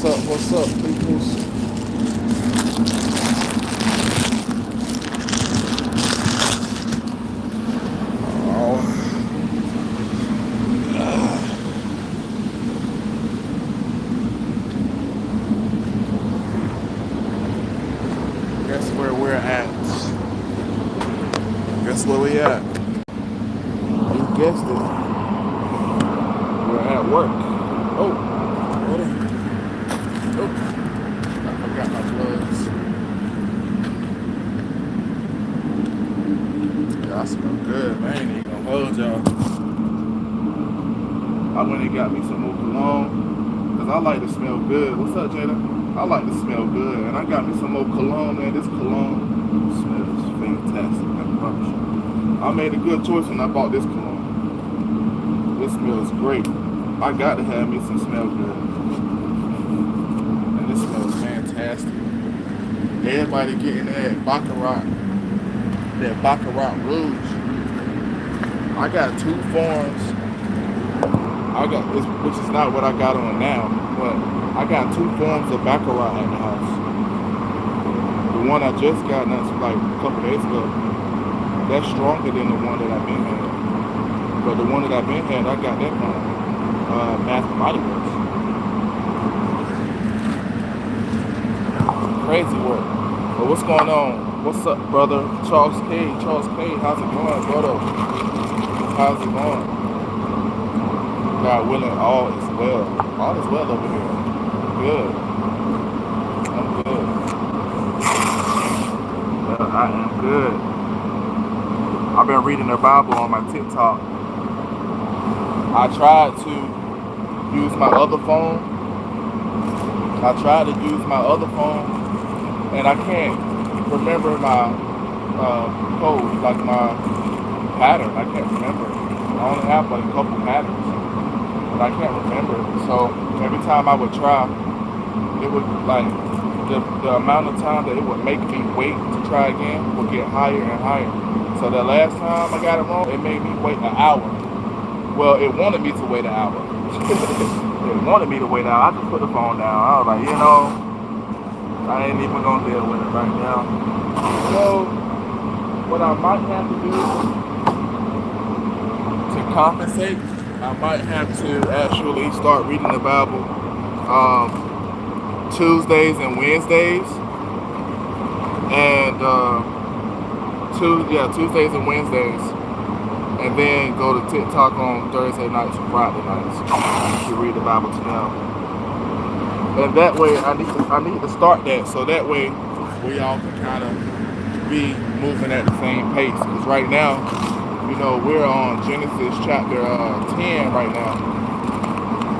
What's up, peoples? Oh, guess where we're at? Guess where we at? You guessed it. We're at work. Oh, hold on. Oh, I forgot my gloves. Yeah, I smell good, man. I ain't even gonna hold y'all. I went and got me some more cologne, because I like to smell good. What's up, Jada? I like to smell good, and I got me some more cologne, man. This cologne smells fantastic, I promise you. I made a good choice when I bought this cologne. This smells great. I got to have me some smell good. And this smells fantastic. Everybody getting that Baccarat Rouge. I got two forms. Which is not what I got on now, but I got two forms of Baccarat at the house. The one I just got, that's like a couple days ago, that's stronger than the one that I've been had. But the one that I've been had, I got that from Bath and Body Works. Crazy work. But what's going on? What's up, brother? Charles K. Charles K. How's it going, brother? How's it going? God willing, all is well. All is well over here. Good. I'm good. Yeah, I am good. I've been reading the Bible on my TikTok. I tried to use my other phone. And I can't remember my code, like my pattern. I can't remember. I only have like a couple patterns. But I can't remember. So every time I would try, it would like the amount of time that it would make me wait to try again would get higher and higher. So the last time I got it wrong, it made me wait an hour. Well, it wanted me to wait an hour. It wanted me to wait an hour. I just put the phone down. I was like, I ain't even gonna deal with it right now. So what I might have to do to compensate, I might have to actually start reading the Bible Tuesdays and Wednesdays, and Tuesdays and Wednesdays, and then go to TikTok on Thursday nights and Friday nights to read the Bible to them. And that way, I need to start that, so that way we all can kind of be moving at the same pace. Because right now, we're on Genesis chapter 10 right now.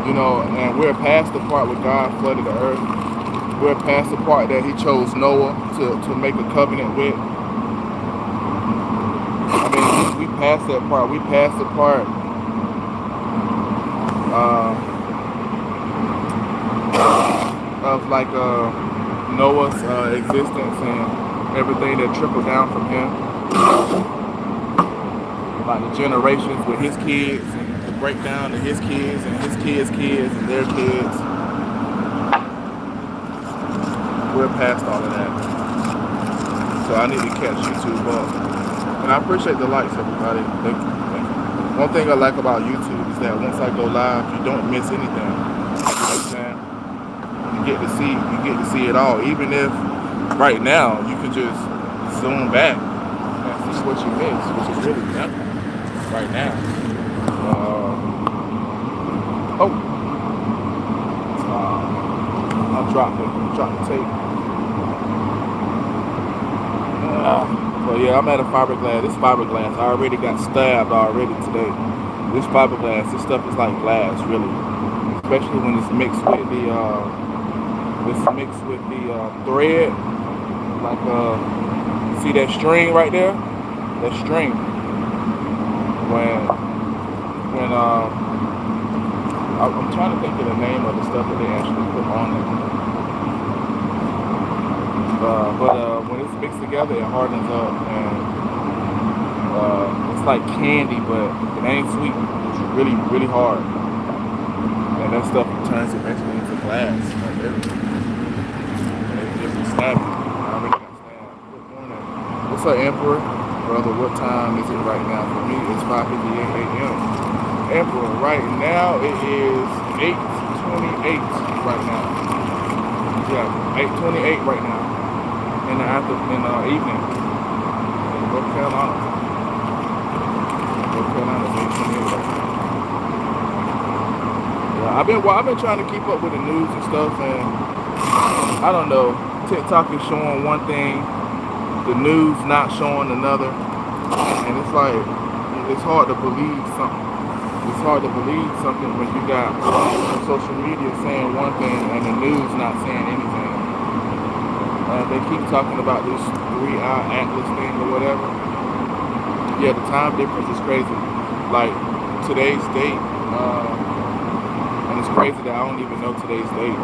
And we're past the part where God flooded the earth. We're past the part that He chose Noah to make a covenant with. I mean, we passed that part. We passed the part of like Noah's existence and everything that trickled down from him. Like the generations with his kids and the breakdown of his kids and his kids' kids and their kids. We're past all of that. So I need to catch YouTube up. And I appreciate the likes, everybody. Thank you. One thing I like about YouTube is that once I go live, you don't miss anything. You know what I'm saying? You get to see it all. Even if right now you can just zoom back and see what you missed, which is really nothing. Right now. I dropped the tape. But yeah, I'm at a fiberglass. This fiberglass, I already got stabbed already today. This fiberglass, this stuff is like glass, really. Especially when it's mixed with the thread. Like see that string right there? That string. When I'm trying to think of the name of the stuff that they actually put on it. But when it's mixed together, it hardens up, and it's like candy, but it ain't sweet. It's really, really hard. and that stuff turns eventually into glass. Like literally. And it just be snapping. I already got stabbed. Good morning. What's up, Emperor? Brother, what time is it right now? For me, it's 5:58 a.m. Emperor, right now it is 8:28 right now. Yeah, 8:28 right now in the evening in North Carolina. North Carolina is 8:28 right now. Yeah, I've been trying to keep up with the news and stuff, and I don't know. TikTok is showing one thing, the news not showing another, and it's like it's hard to believe something. It's hard to believe something when you got social media saying one thing and the news not saying anything. They keep talking about this 3-hour Atlas thing or whatever. Yeah, the time difference is crazy. Like today's date, and it's crazy that I don't even know today's date.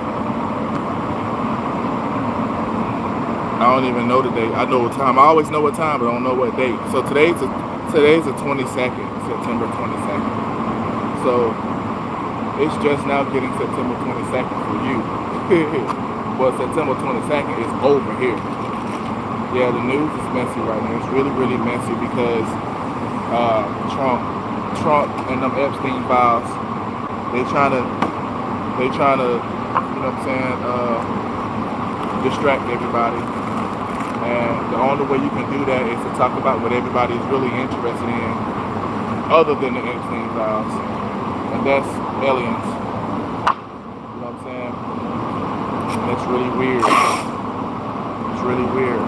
I don't even know the date. I know what time. I always know what time, but I don't know what date. So today's the 22nd, September 22nd. So it's just now getting September 22nd for you. But September 22nd is over here. Yeah, the news is messy right now. It's really, really messy because Trump and them Epstein files, they trying to, you know what I'm saying, distract everybody. And the only way you can do that is to talk about what everybody is really interested in, other than the Epstein files, and that's aliens. You know what I'm saying? And that's really weird. It's really weird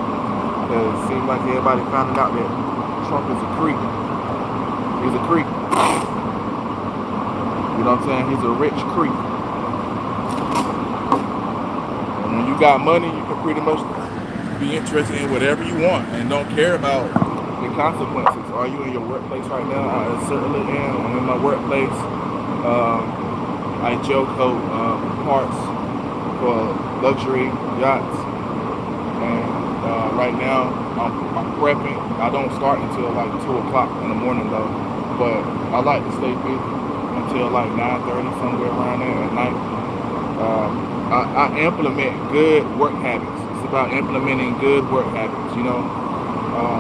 because it seems like everybody finding out that Trump is a creep. He's a creep. You know what I'm saying? He's a rich creep. And when you got money, you can pretty much be interested in whatever you want and don't care about the consequences. Are you in your workplace right now? I certainly am. I'm in my workplace. I gel coat parts for luxury yachts, and right now I'm prepping. I don't start until like 2 o'clock in the morning though, but I like to stay busy until like 9:30, somewhere around there at night. I implement good work habits. It's about implementing good work habits. You know,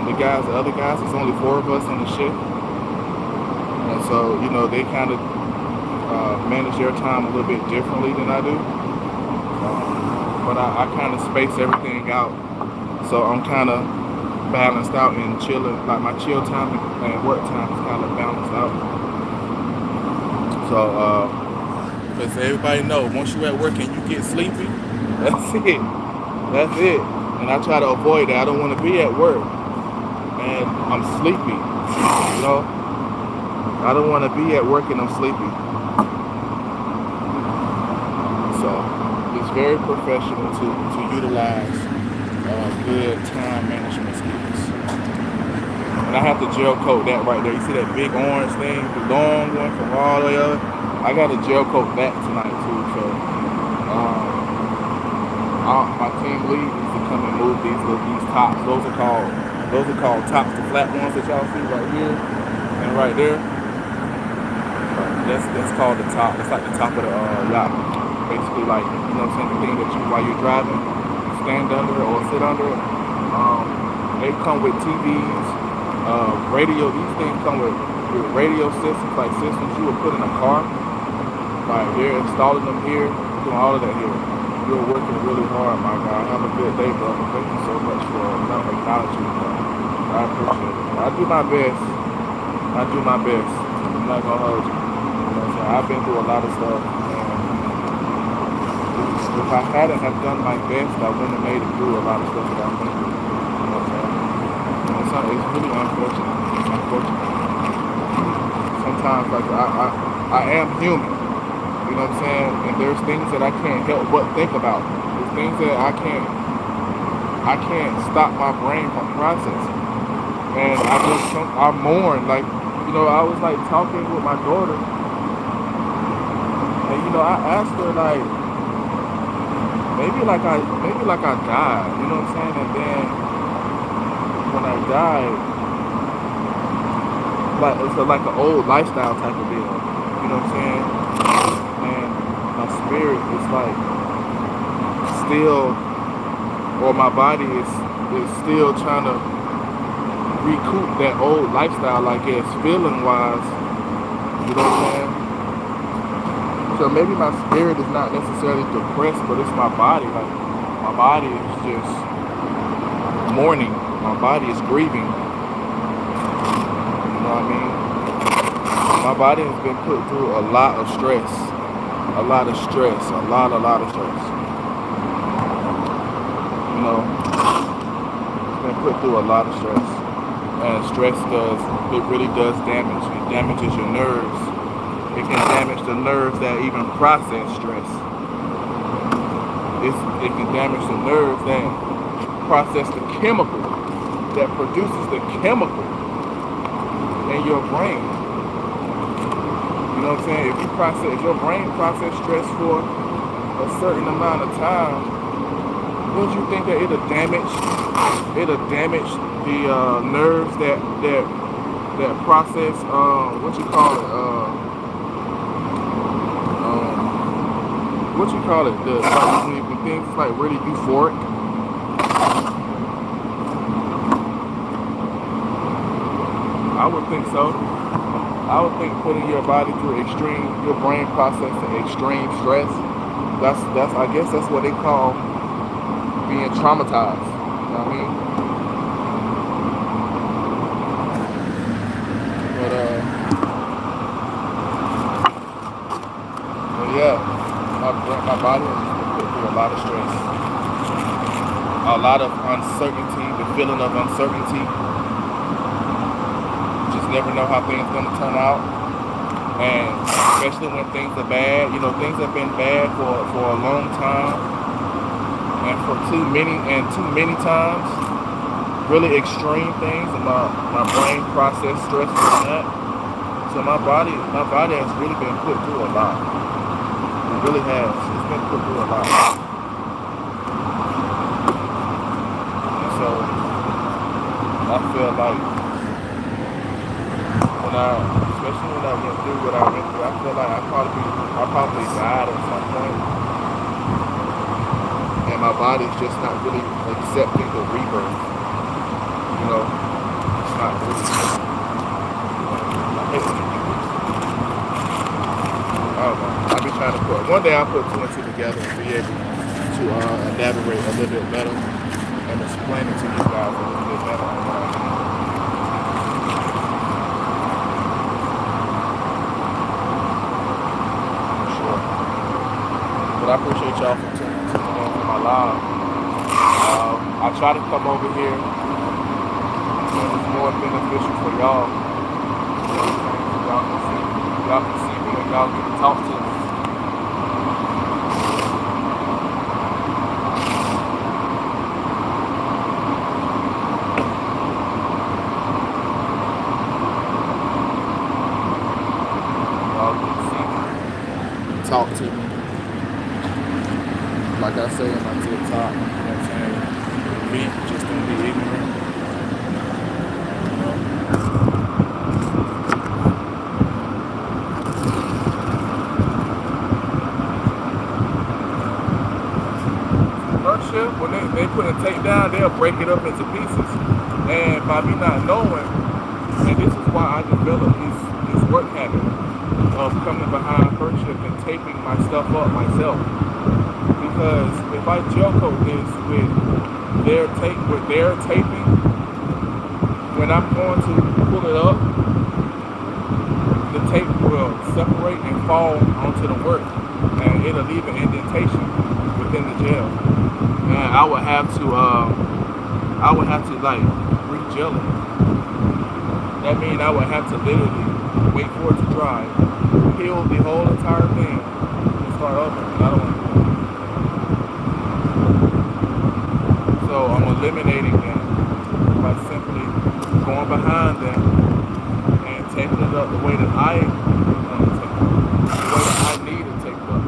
the other guys, it's only 4 of us on the ship, and so you know they kind of manage their time a little bit differently than I do. But I kind of space everything out, so I'm kind of balanced out and chilling. Like my chill time and work time is kind of balanced out. So, because everybody know, once you at work and you get sleepy, that's it. That's it. And I try to avoid that. I don't want to be at work and I'm sleepy. You know, I don't want to be at work and I'm sleepy. So it's very professional to utilize good time management skills. And I have to gel coat that right there. You see that big orange thing, the long one from all the way up? I got to gel coat that tonight too. So my team lead needs to come and move these tops. Those are called tops, the flat ones that y'all see right here and right there. That's called the top. That's like the top of the yacht. Basically, like, you know what I'm saying, the thing that you, while you're driving, you stand under it or sit under it. They come with TVs, radio. These things come with radio systems, like systems you would put in a car. Like they're installing them here, doing all of that here. You're working really hard, my guy. Have a good day, bro. Thank you so much for not acknowledging me, bro. I appreciate it. I do my best. I'm not gonna hold you. You know what I'm saying? I've been through a lot of stuff. If I hadn't have done my best, I wouldn't have made it through a lot of stuff that I've been through. You know what I'm saying? And it's really unfortunate. It's unfortunate. Sometimes, like, I am human. You know what I'm saying? And there's things that I can't help but think about. There's things that I can't stop my brain from processing. And I mourn. Like, you know, I was like talking with my daughter, and you know, I asked her like, maybe like I died. You know what I'm saying? And then when I died, like it's like an old lifestyle type of deal. You know what I'm saying? And spirit is like still, or my body is still trying to recoup that old lifestyle, I guess, feeling wise. You know what I'm saying? So maybe my spirit is not necessarily depressed, but it's my body. Like my body is just mourning. My body is grieving. You know what I mean? My body has been put through a lot of stress. A lot of stress. A lot of stress. You know, it's been put through a lot of stress. And stress it really does damage. It damages your nerves. It can damage the nerves that even process stress. It can damage the nerves that process the chemical, that produces the chemical in your brain. You know what I'm saying? If your brain process stress for a certain amount of time, don't you think that it'll damage the nerves that process what you call it the like when things is like really euphoric. I would think so. I would think putting your body through your brain processing extreme stress. That's I guess that's what they call being traumatized. You know what I mean? But yeah, my body has been put through a lot of stress, a lot of uncertainty, the feeling of uncertainty. Just never know how things are gonna turn out, and especially when things are bad. You know, things have been bad for a long time, and for too many times, really extreme things, and my brain process stress from that. So my body has really been put through a lot. It really has. It's been put through a lot. And so I feel like especially when I went through what I went through, I feel like I probably died at some point. And my body's just not really accepting the rebirth. You know, it's not really. I'll be trying to one day I'll put two and two together and be able to elaborate a little bit better and explain it to you guys a little bit better. For sure. But I appreciate y'all for tuning in for my live. I try to come over here when it's more beneficial for y'all. Y'all can see me and y'all can talk to me. Y'all can see me, talk to me. Like I say in my TikTok, you know what I'm saying? Me, just don't be ignorant. When they put a tape down, they'll break it up into pieces. And by me not knowing, and this is why I developed this work habit of coming behind first shift and taping my stuff up myself. Because if I gel coat this with their taping, when I'm going to pull it up, the tape will separate and fall onto the work, and it'll leave an indentation within the gel. And I would have to like re-gel it. That means I would have to literally wait for it to dry, peel the whole entire thing, and start over. And I don't want to do that. So I'm eliminating that by simply going behind them and taping it up the way that I want to tape it up, the way that I need to tape it up.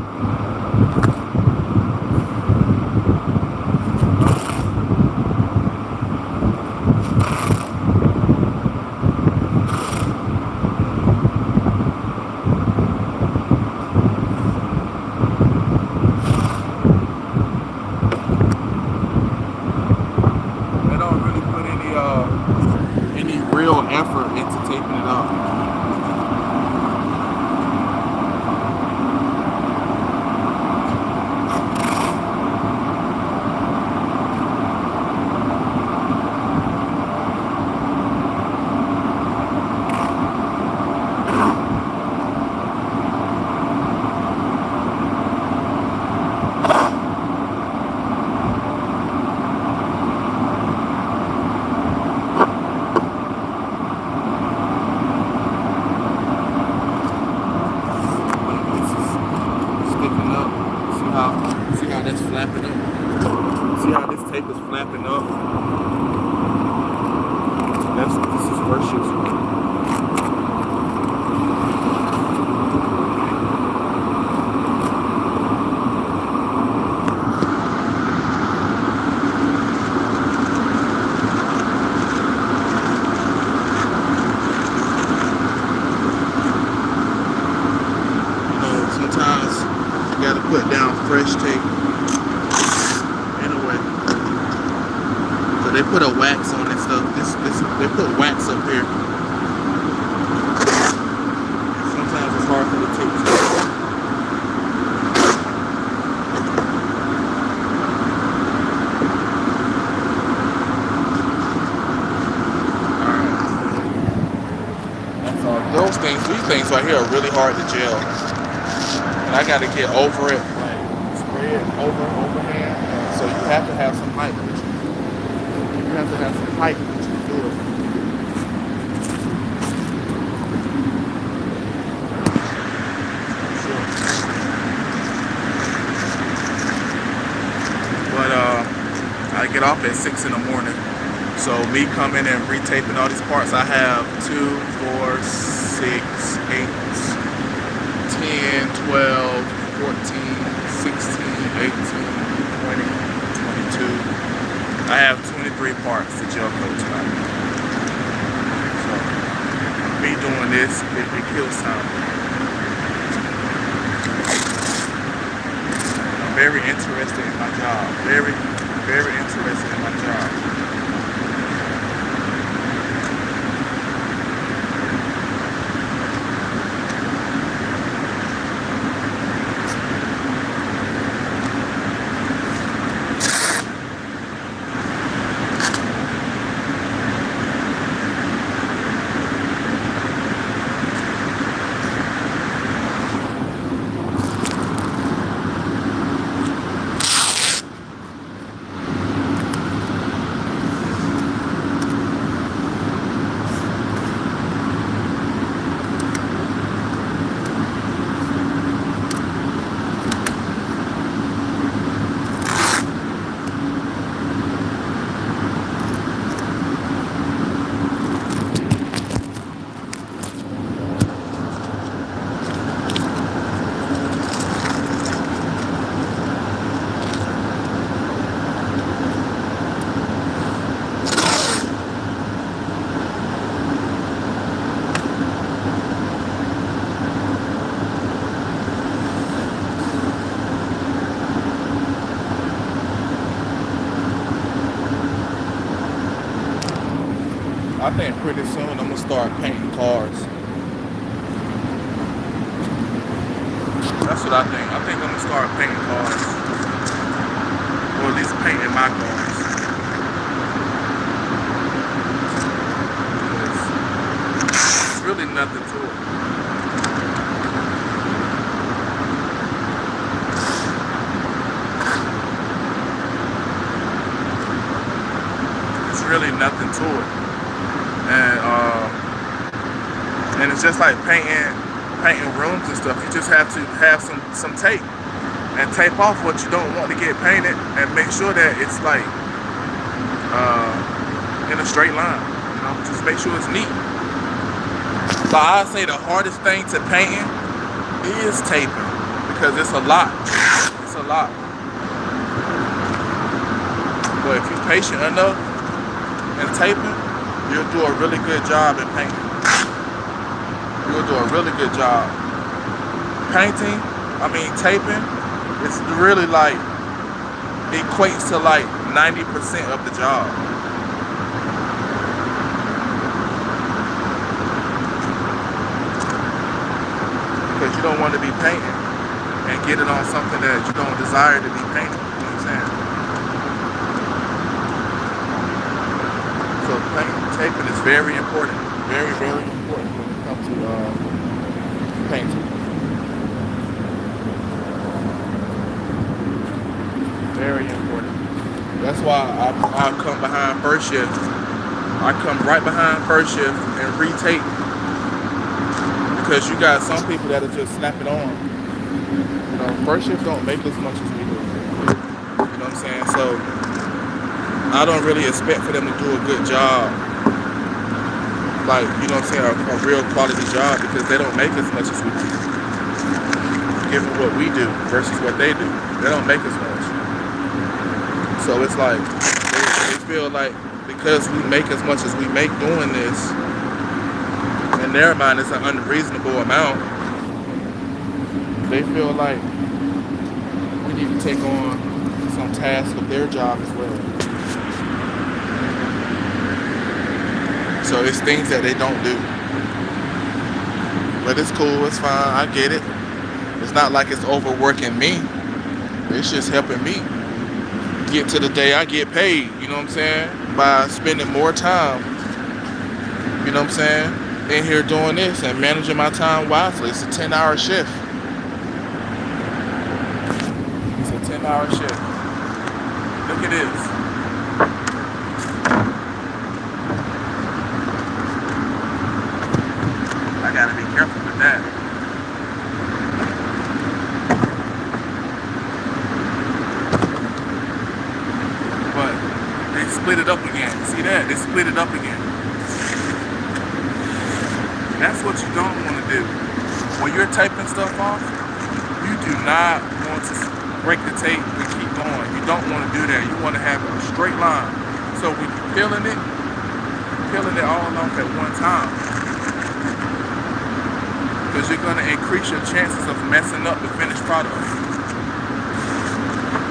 flapping up. See how this tape is flapping up? This is first shift's work. Sometimes you gotta put down fresh tape. Anyway, so they put a wax on this stuff. They put wax up here. And sometimes it's hard for the tape to. Alright. That's all. These things right here are really hard to gel. And I gotta get over it, like spread overhand. So you have to have some height. You have to have some height to do it. Sure. But I get off at 6 in the morning. So me coming and retaping all these parts, I have 2, 4, 6, 8, 10, 12, 14, 16, 18, 20, 22. I have 23 parts to gel coat tonight. So, me doing this, it kills time. I'm very interested in my job. Very, very interested in my job. I think pretty soon I'm gonna start painting cars. That's what I think. I think I'm gonna start painting cars. Or at least painting my cars. It's really nothing to it. It's really nothing to it. And it's just like painting rooms and stuff. You just have to have some tape and tape off what you don't want to get painted, and make sure that it's like in a straight line. You know, just make sure it's neat. So I say the hardest thing to painting is taping, because it's a lot. It's a lot. But if you're patient enough in taping, you'll do a really good job in painting. You'll do a really good job. Taping, it's really like, equates to like 90% of the job. Because you don't want to be painting and get it on something that you don't desire to be painted. You know what I'm saying? So taping is very important. Very, very important when it comes to painting. Very important. That's why I come behind first shift. I come right behind first shift and retape. Because you got some people that'll just snap it on. You know, first shift don't make as much as we do. I'm saying? So I don't really expect for them to do a good job, like, you know what I'm saying, a real quality job, because they don't make as much as we do, given what we do versus what they do. They don't make as much. So it's like they feel like because we make as much as we make doing this, in their mind it's an unreasonable amount. They feel like we need to take on some task of their job as well. So it's things that they don't do. But it's cool, it's fine, I get it. It's not like it's overworking me. It's just helping me get to the day I get paid, you know what I'm saying? By spending more time, you know what I'm saying, in here doing this and managing my time wisely. It's a 10-hour shift. It's a 10-hour shift. Look at this. I gotta be careful with that. But they split it up again. See that? They split it up again. That's what you don't want to do. When you're taping stuff off, you do not want to break the tape and keep going. You don't want to do that. You want to have a straight line. So when you're peeling it all off at one time, because you're going to increase your chances of messing up the finished product.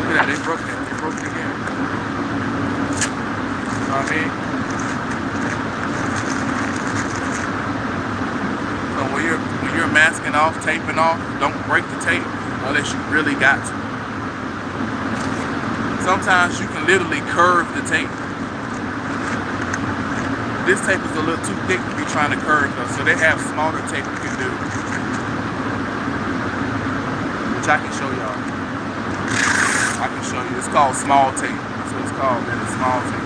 Look at that, they broke it. They broke it again. You know what I mean? So when you're masking off, taping off, don't break the tape unless you really got to. Sometimes you can literally curve the tape. This tape is a little too thick to be trying to curve though, so they have smaller tape you can do, which I can show y'all. I can show you. It's called small tape. That's what it's called, man. It's small tape.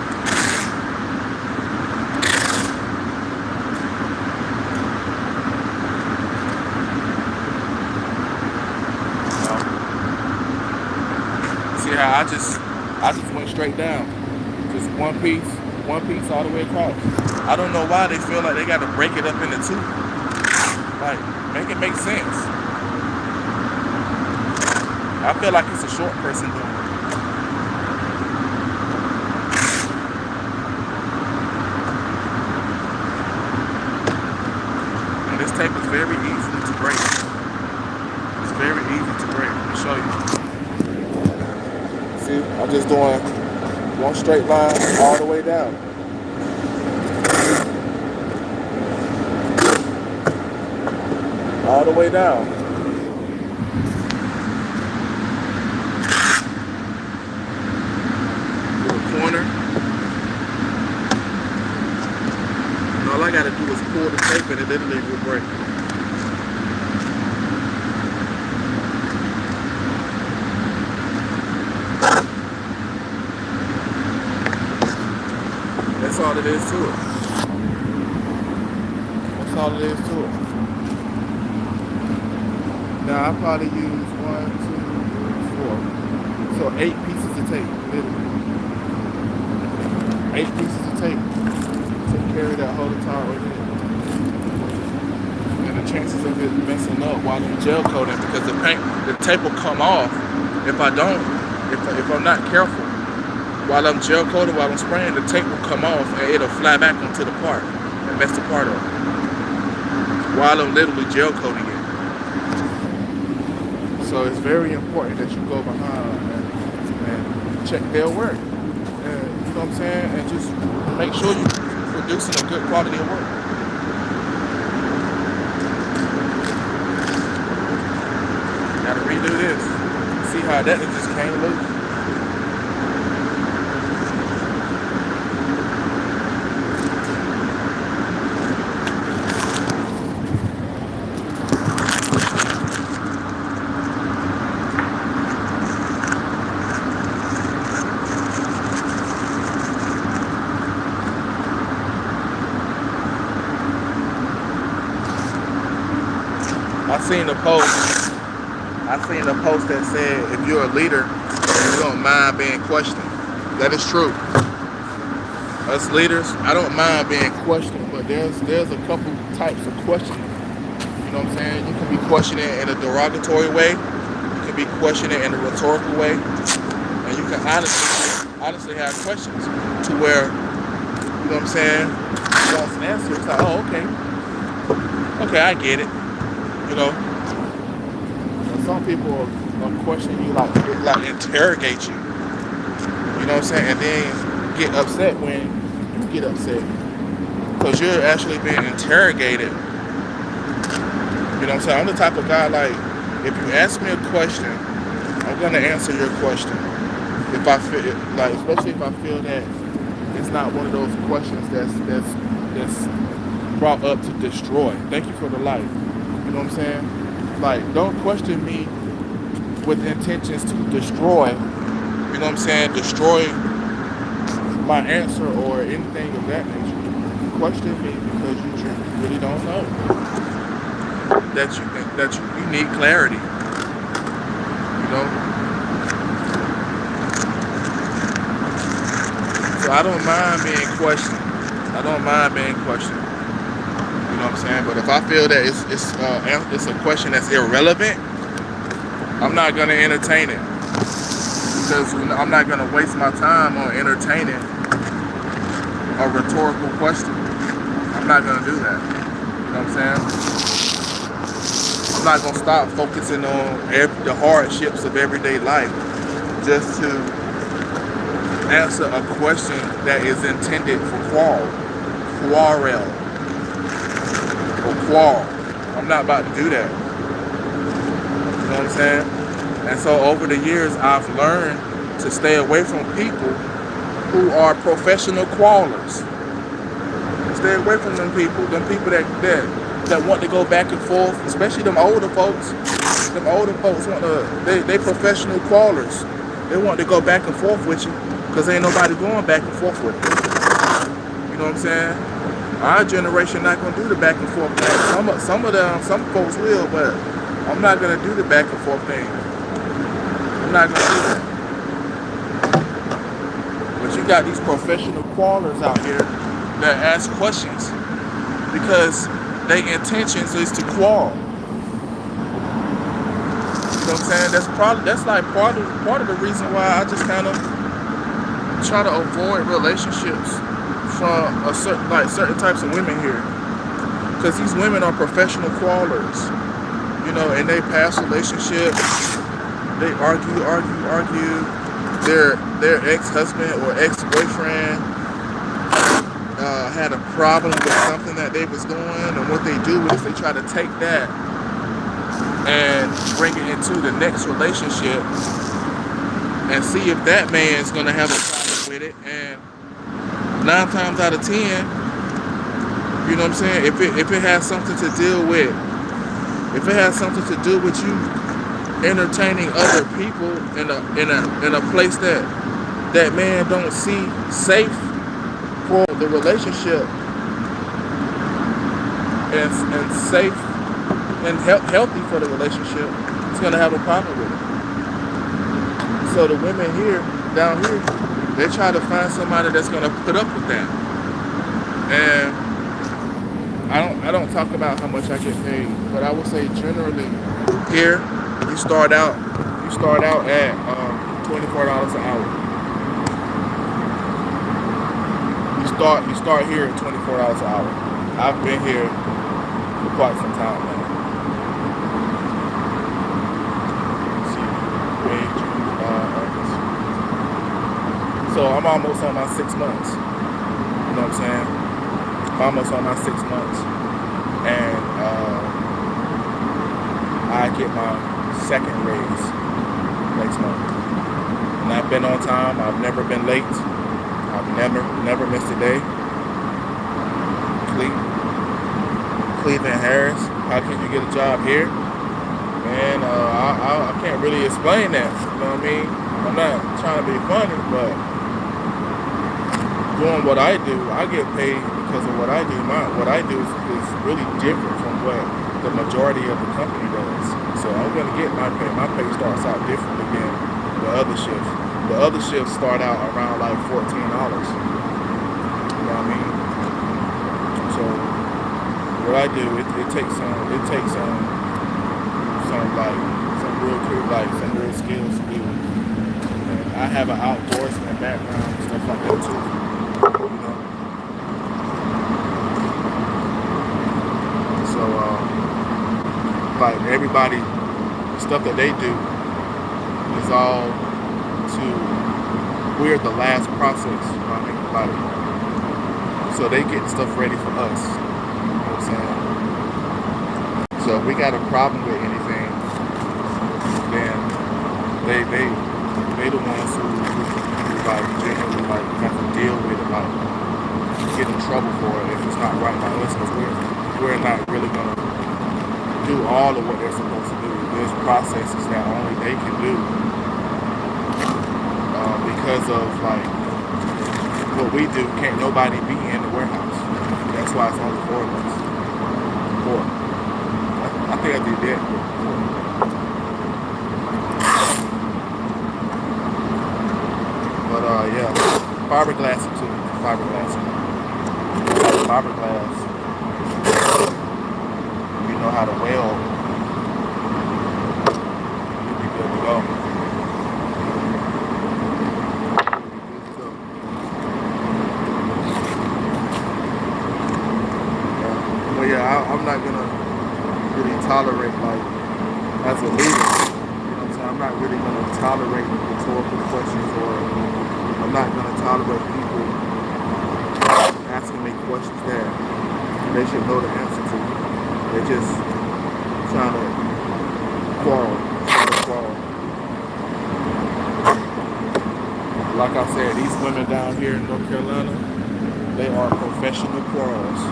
See how I just went straight down, just one piece all the way across. I don't know why they feel like they got to break it up into two. Like, make it make sense. I feel like it's a short person doing it. And this tape is very easy to break. It's very easy to break. Let me show you. See, I'm just doing one straight line all the way down. All the way down. Little corner. And all I gotta do is pull the tape and it literally will break. That's all it is to it. That's all it is to it. Now I probably use 1, 2, 3, 4. So 8 pieces of tape, literally. 8 pieces of tape to carry that whole entire ordeal. And the chances of it messing up while I'm gel coating, because the tape will come off if I don't, if I'm not careful. While I'm gel coating, while I'm spraying, the tape will come off and it'll fly back onto the part and mess the part up. While I'm literally gel coating it. So it's very important that you go behind and check their work. And, you know what I'm saying? And just make sure you're producing a good quality of work. Gotta redo this. See how that just came loose? I seen a post that said if you're a leader, don't mind being questioned. That is true. Us leaders, I don't mind being questioned, but there's a couple types of questioning. You know what I'm saying? You can be questioning in a derogatory way. You can be questioning in a rhetorical way, and you can honestly have questions to where, you know what I'm saying, wants an answer. It's like, oh, okay, I get it. You know, and some people will question you like interrogate you. You know what I'm saying, and then get upset when you get upset because you're actually being interrogated. You know what I'm saying? I'm the type of guy, like, if you ask me a question, I'm gonna answer your question. If I feel like, especially if I feel that it's not one of those questions that's brought up to destroy. Thank you for the light. You know what I'm saying? Like, don't question me with intentions to destroy. You know what I'm saying? Destroy my answer or anything of that nature. Question me because you really don't know. That you need clarity. You know? So I don't mind being questioned. I don't mind being questioned. You know what I'm saying? But if I feel that it's a question that's irrelevant, I'm not gonna entertain it. Because I'm not gonna waste my time on entertaining a rhetorical question. I'm not gonna do that. You know what I'm saying? I'm not gonna stop focusing on the hardships of everyday life just to answer a question that is intended for quarrel, or quarrel. I'm not about to do that. You know what I'm saying? And so over the years, I've learned to stay away from people who are professional quarrelers. Stay away from them people that want to go back and forth, especially them older folks. Them older folks they professional quarrelers. They want to go back and forth with you because ain't nobody going back and forth with you. You know what I'm saying? Our generation not gonna do the back and forth thing. Some folks will, but I'm not gonna do the back and forth thing. I'm not gonna do that. But you got these professional quarrelers out here that ask questions because their intentions is to quarrel. You know what I'm saying? That's like part of the reason why I just kind of try to avoid relationships from certain types of women here, because these women are professional quarrelers. You know, in their past relationships, they argue. Their ex-husband or ex-boyfriend had a problem with something that they was doing, and what they do is they try to take that and bring it into the next relationship and see if that man's gonna have a problem with it. And 9 times out of 10, you know what I'm saying, if it has something to do with you entertaining other people in a place that man don't see safe for the relationship and safe and healthy for the relationship, it's gonna have a problem with it. So the women down here, they try to find somebody that's gonna put up with that. And I don't talk about how much I get paid, but I would say generally here you start out at $24 an hour. You start here at $24 an hour. I've been here for quite some time now. So I'm almost on my 6 months. You know what I'm saying? I'm almost on my 6 months. And I get my second raise next month. And I've been on time. I've never been late. I've never missed a day. Cleveland Harris, how can you get a job here? Man, I can't really explain that. You know what I mean? I'm not trying to be funny, but doing what I do, I get paid because of what I do. What I do is really different from what the majority of the company does. So I'm gonna get my pay. My pay starts out differently than the other shifts. The other shifts start out around like $14. You know what I mean? So what I do, it takes some real skills to do. And I have an outdoorsman background and stuff like that too. You know. So like everybody, the stuff that they do is all we're the last process. You know what I mean? Like, so they get the stuff ready for us. You know what I'm saying? So if we got a problem with anything, then they the ones who like genuinely like have to deal with it, like get in trouble for it if it's not right by us, because we're not really gonna do all of what they're supposed to do. There's processes that only they can do because of like what we do. Can't nobody be in the warehouse. That's why it's only 4 of us. 4. I think I did that. But yeah, fiberglass too. Fiberglass. Fiberglass. You know how to weld. You'll be good to go. But yeah, I'm not gonna really tolerate, like, as a leader, you know what I'm saying? I'm not really gonna tolerate rhetorical questions, or I'm not gonna tolerate people asking me questions that they should know the answer to. They're just trying to quarrel. Like I said, these women down here in North Carolina, they are professional quarrelers.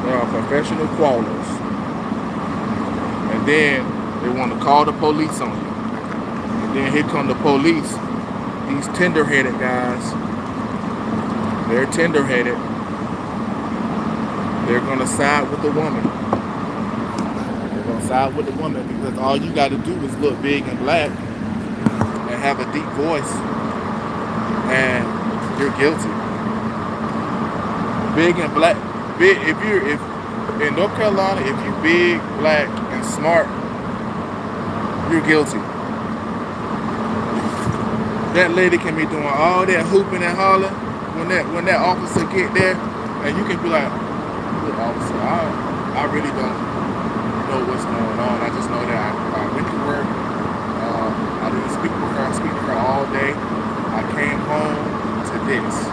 They are professional quarrelers. And then they want to call the police on you. And then here come the police. These tender-headed guys, they're tender-headed. They're going to side with the woman. They're going to side with the woman because all you got to do is look big and black and have a deep voice, and you're guilty. Big and black. If in North Carolina, if you're big, black, and smart, you're guilty. That lady can be doing all that hooping and hollering when that officer get there, and you can be like, "Look, officer, I really don't know what's going on. I just know that I went to work. I didn't speak with her. I speak to her all day. I came home to this.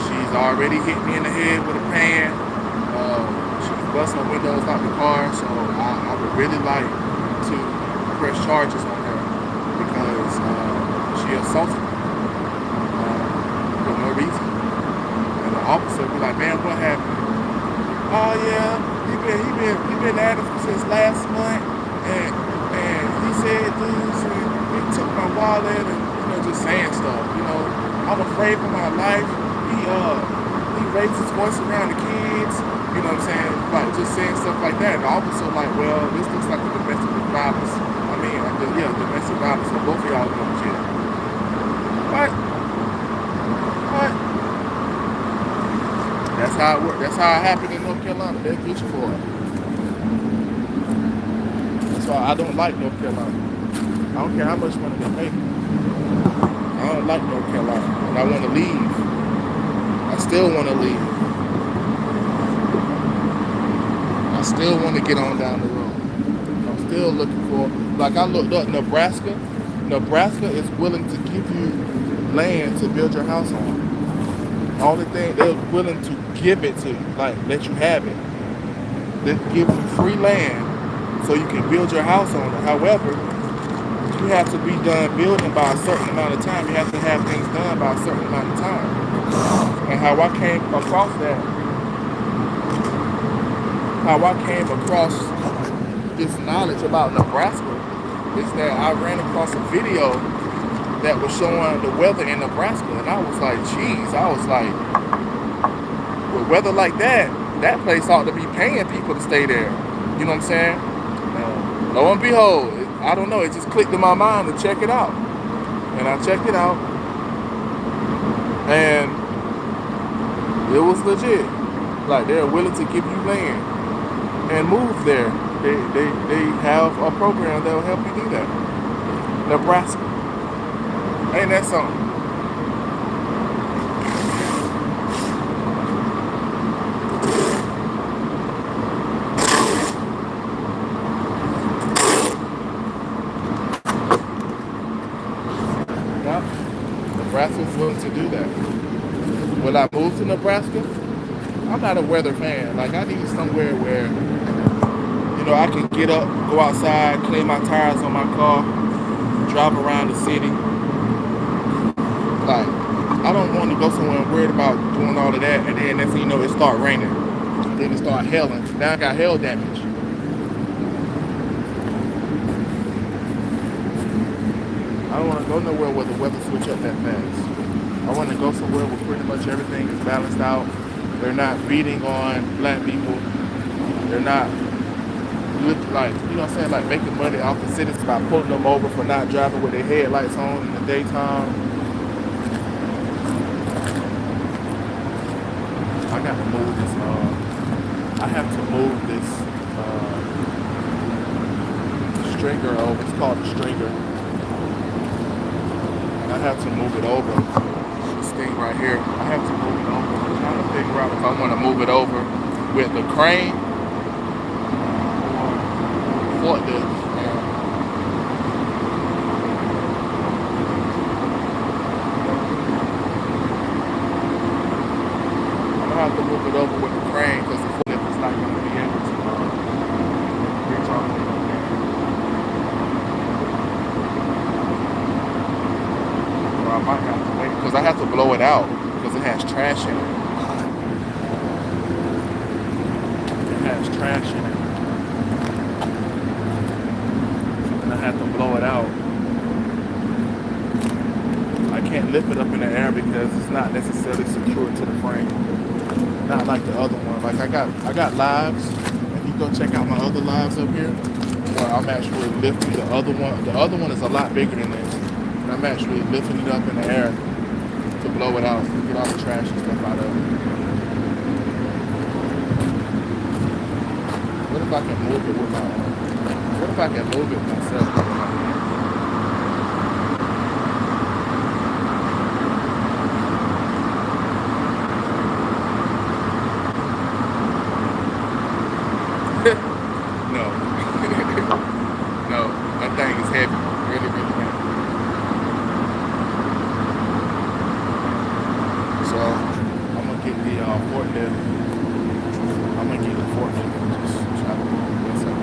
She's already hit me in the head with a pan. She's busting my windows out the car. So I would really like to press charges on her because she assaulted me for no reason." And the officer would be like, "Man, what happened?" "Oh yeah, he been at it since last month, and he said this, and he took my wallet, and just saying stuff. I'm afraid for my life. He raised his voice around the kids. You know what I'm saying? Like just saying stuff like that." And the officer like, "Well, this looks like a domestic violence. Domestic violence. So both of y'all go to jail." What? That's how it works. That's how it happened in North Carolina. They'll get you for it. That's why I don't like North Carolina. I don't care how much money they pay me. I don't like North Carolina. And I want to leave. I still want to leave. I still want to get on down the road. I'm still looking for, like I looked up Nebraska. Nebraska is willing to give you land to build your house on. Only thing, they're willing to give it to you, like let you have it. They give you free land so you can build your house on it. However, you have to be done building by a certain amount of time. You have to have things done by a certain amount of time. And how I came across this knowledge about Nebraska is that I ran across a video that was showing the weather in Nebraska, and I was like, geez, with weather like that place ought to be paying people to stay there. You know what I'm saying? Lo and behold, I don't know. It just clicked in my mind to check it out, and I checked it out, and it was legit. Like they're willing to give you land and move there. They have a program that will help you do that. Nebraska, ain't that something? Yeah, Nebraska's willing to do that. Will I move to Nebraska? I'm not a weather fan. Like I need somewhere where I can get up, go outside, clean my tires on my car, drive around the city. Like I don't want to go somewhere and worried about doing all of that, and then next thing you know, it start raining. Then it start hailing. Now I got hail damage. I don't want to go nowhere where the weather switch up that fast. I want to go somewhere where pretty much everything is balanced out. They're not beating on black people. They're not like, you know what I'm saying, like making money off the citizens by pulling them over for not driving with their headlights on in the daytime. I got to move this. I have to move this stringer over. It's called a stringer. I have to move it over. This thing right here. I have to move it over. I'm trying to figure out if I want to move it over with the crane or forklift. I have to move it over with the crane because the forklift is not going to be able to reach all the way up there. Or I might have to wait because I have to blow it out because it has trash in it. It has trash in it. And I have to blow it out. I can't lift it up in the air because it's not necessarily secured to the frame. Not like the other one. Like I got lives. If you go check out my other lives up here, where I'm actually lifting the other one. The other one is a lot bigger than this. And I'm actually lifting it up in the air to blow it out, to get all the trash and stuff out of it. What if I can move it with my what if I can move it myself? No. No, that thing is heavy. Really, really heavy. So I'm gonna get the forklift. I'm gonna get the forklift and just try to move this up.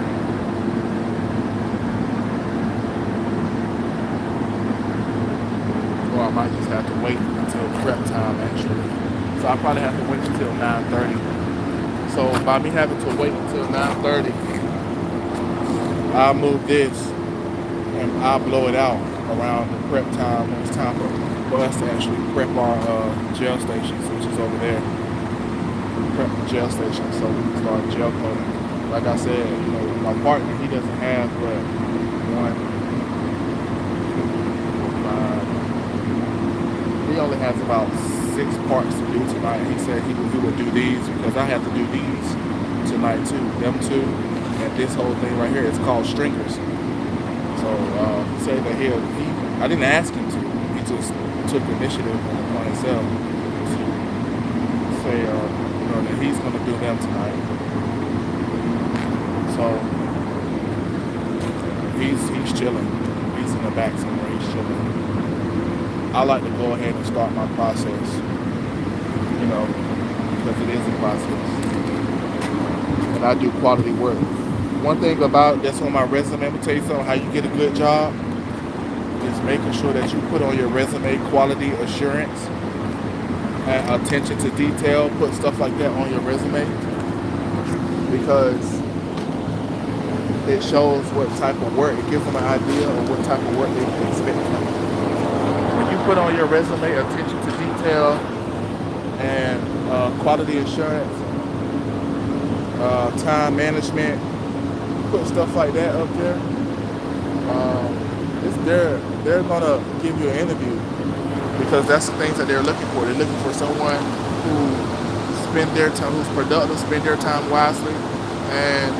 Or I might just have to wait until prep time actually. So I probably have to wait until 9:30. So by me having to wait until 9:30, I'll move this and I'll blow it out around the prep time when it's time for us to actually prep our gel stations, which is over there. Prep the gel station so we can start gel coating. Like I said, my partner, he doesn't have one, he only has about 6 parts to do tonight. He said he would do these because I have to do these tonight too. Them two and this whole thing right here is called stringers. So he said that I didn't ask him to. He just took initiative on himself to say that he's gonna do them tonight. So he's chilling. He's in the back somewhere. He's chilling. I like to go ahead and start my process, because it is a process. And I do quality work. One thing about that's on my resume, I'm gonna tell you something, how you get a good job is making sure that you put on your resume quality assurance and attention to detail, put stuff like that on your resume because it shows what type of work, it gives them an idea of what type of work they can expect from you. When you put on your resume attention to detail and quality assurance, time management, put stuff like that up there, It's they're gonna give you an interview because that's the things that they're looking for. They're looking for someone who spend their time, who's productive, spend their time wisely, and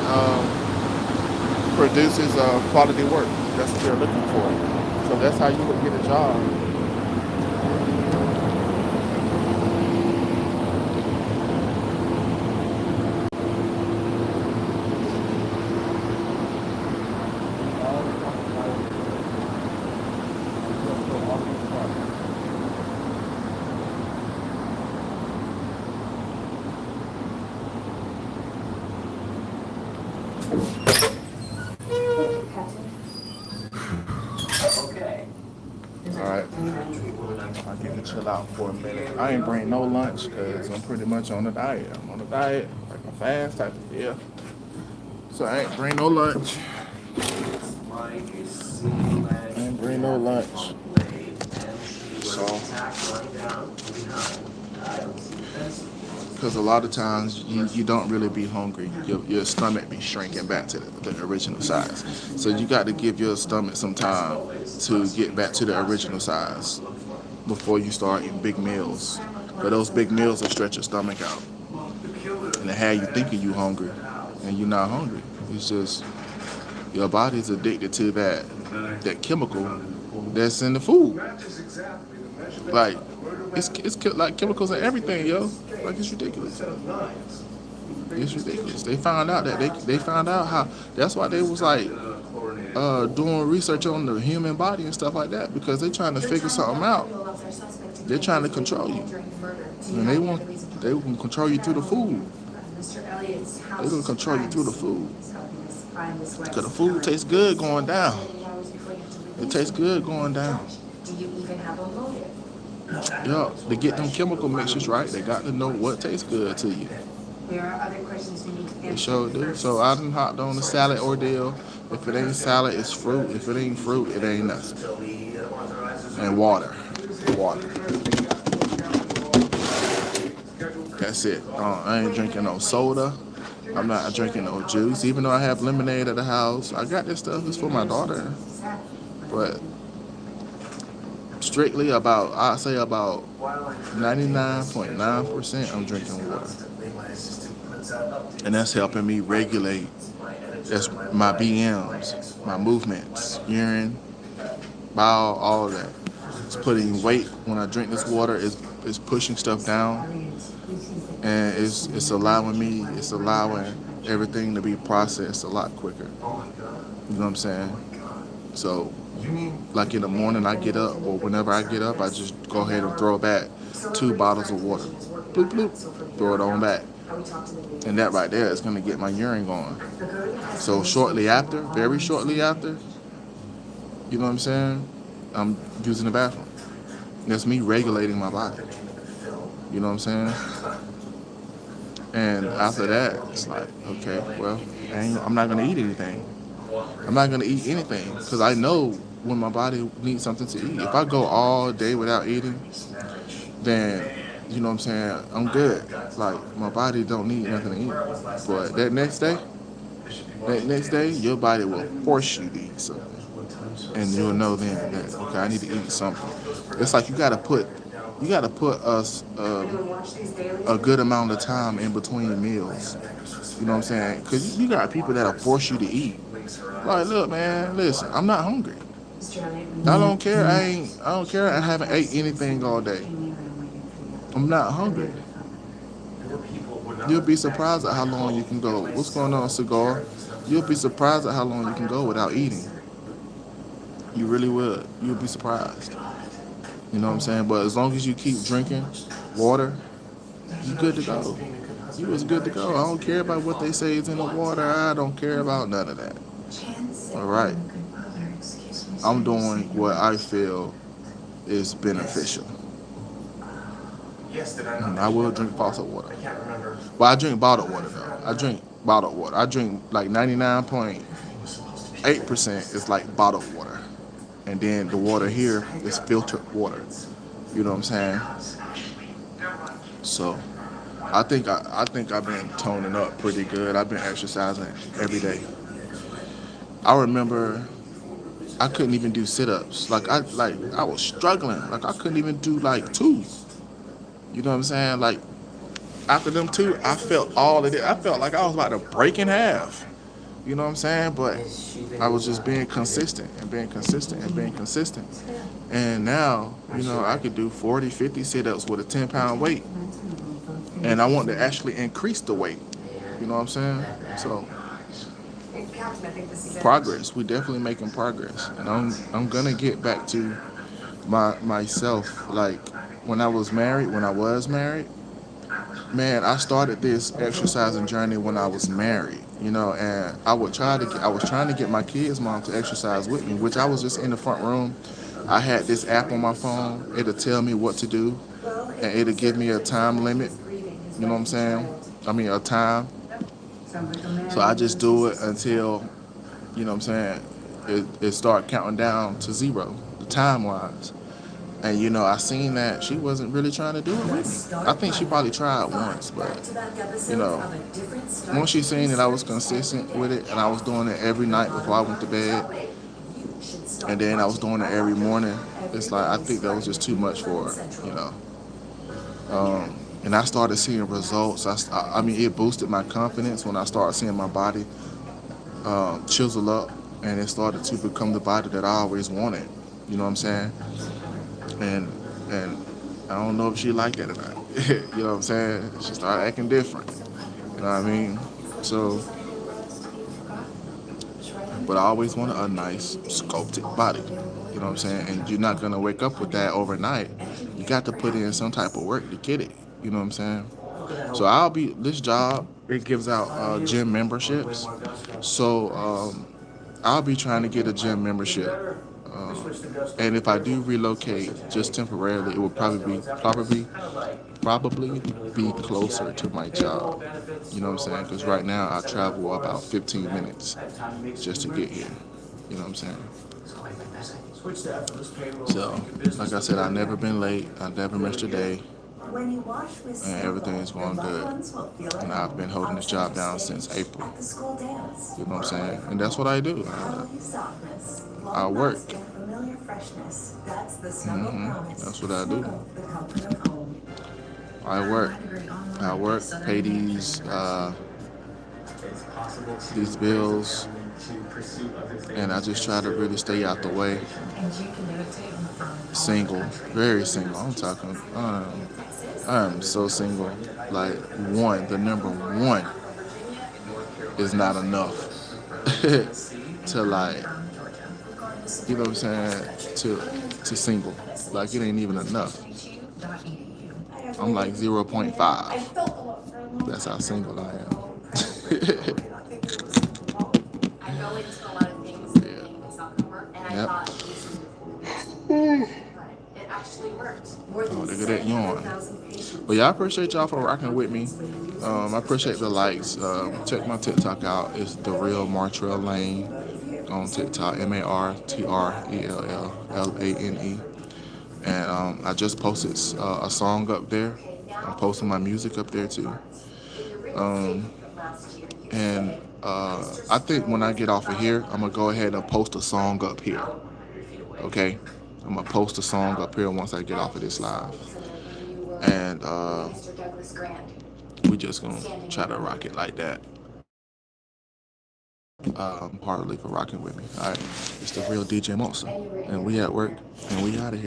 produces quality work. That's what they're looking for. So that's how you would get a job. All right, I get to chill out for a minute. I ain't bring no lunch because I'm pretty much on a diet. I'm on a diet, like a fast type of deal. So I ain't bring no lunch. I ain't bring no lunch. So, because a lot of times you don't really be hungry. Your stomach be shrinking back to the original size. So you got to give your stomach some time to get back to the original size before you start eating big meals. But those big meals will stretch your stomach out and they have you thinking you hungry, and you're not hungry. It's just your body's addicted to that chemical that's in the food. Like it's like chemicals in everything, yo. Like it's ridiculous. It's ridiculous. They found out that they found out how. That's why they was like doing research on the human body and stuff like that because they're trying to figure something out. They're trying to control you, and they want to control you through the food. They're gonna control you through the food because the food tastes good going down. It tastes good going down. Yeah, to get them chemical mixtures right, they got to know what tastes good to you. They sure do. So I done hopped on the salad ordeal. If it ain't salad, it's fruit. If it ain't fruit, it ain't nothing. And water. Water. That's it. I ain't drinking no soda. I'm not drinking no juice. Even though I have lemonade at the house, I got this stuff. It's for my daughter. But strictly about, I'd say about 99.9% I'm drinking water. And that's helping me regulate that's my BMs, my movements, urine, bowel, all of that. It's putting weight when I drink this water. It's pushing stuff down, and it's allowing everything to be processed a lot quicker. You know what I'm saying? So, like in the morning, I get up, or whenever I get up, I just go ahead and throw back 2 bottles of water. Bloop bloop, throw it on back, and that right there is gonna get my urine going. So shortly after, very shortly after, you know what I'm saying? I'm using the bathroom. That's me regulating my body. You know what I'm saying? And after that, it's like, okay, well, I'm not gonna eat anything. I'm not gonna eat anything because I know when my body needs something to eat. If I go all day without eating, then you know what I'm saying, I'm good. Like my body don't need nothing to eat. But that next day, your body will force you to eat something, and you'll know then that okay, I need to eat something. It's like you gotta put us a good amount of time in between meals. You know what I'm saying? Because you got people that'll force you to eat. Like, look, man, listen, I'm not hungry. I don't care. I don't care. I haven't ate anything all day. I'm not hungry. You'll be surprised at how long you can go. What's going on, cigar? You'll be surprised at how long you can go without eating. You really would. You'll be surprised. You know what I'm saying? But as long as you keep drinking water, you good to go. You was good to go. I don't care about what they say is in the water. I don't care about none of that. All right. I'm doing what I feel is beneficial. And I will drink bottled water. Well, I drink bottled water though. I drink bottled water. I drink like 99.8% is like bottled water. And then the water here is filtered water. You know what I'm saying? So I think I've been toning up pretty good. I've been exercising every day. I remember I couldn't even do sit-ups. I was struggling. Like I couldn't even do like two. You know what I'm saying? Like after them two, I felt all of it. I felt like I was about to break in half. You know what I'm saying? But I was just being consistent and being consistent and being consistent. And now, I could do 40, 50 sit-ups with a 10-pound weight. And I want to actually increase the weight. You know what I'm saying? So progress. We definitely making progress. And I'm gonna get back to myself. Like when I was married, man, I started this exercising journey when I was married, and I was trying to get my kids' mom to exercise with me, which I was just in the front room. I had this app on my phone. It'll tell me what to do, and it'll give me a time limit. You know what I'm saying? I mean, a time. So I just do it until, you know what I'm saying, it start counting down to zero, the time wise. And I seen that she wasn't really trying to do it with me. I think she probably tried once, but you know, once she seen that I was consistent with it and I was doing it every night before I went to bed, and then I was doing it every morning, it's like I think that was just too much for her. And I started seeing results. I mean, it boosted my confidence when I started seeing my body chisel up, and it started to become the body that I always wanted. You know what I'm saying? And and I don't know if she liked that or not. You know what I'm saying? She started acting different. You know what I mean? So, but I always wanted a nice sculpted body. You know what I'm saying? And you're not gonna wake up with that overnight. You got to put in some type of work to get it. You know what I'm saying? So this job, it gives out gym memberships. So I'll be trying to get a gym membership. And if I do relocate just temporarily, it will probably be closer to my job. You know what I'm saying? Because right now I travel about 15 minutes just to get here. You know what I'm saying? So, like I said, I've never been late. I've never missed a day. And everything is going good. And I've been holding this job down since April. You know what I'm saying? And that's what I do. I work. That's what I do. I work. I work, pay these bills, and I just try to really stay out the way. Single, very single. I'm talking. I'm so single. Like the number one is not enough to like, you know what I'm saying, to single. Like it ain't even enough. I'm like 0.5. That's how single I am. Yeah. Yep. Oh, look at that yawn. But yeah, I appreciate y'all for rocking with me. I appreciate the likes. Check my TikTok out. It's The Real Martrell Lane on TikTok. MartrellLane. And I just posted a song up there. I'm posting my music up there too. Um, and I think when I get off of here, I'm gonna go ahead and post a song up here. Okay, I'm gonna post a song up here once I get off of this live, and we just gonna try to rock it like that. Heartily for rocking with me. All right, it's the real DJ Monster, and we at work, and we out of here.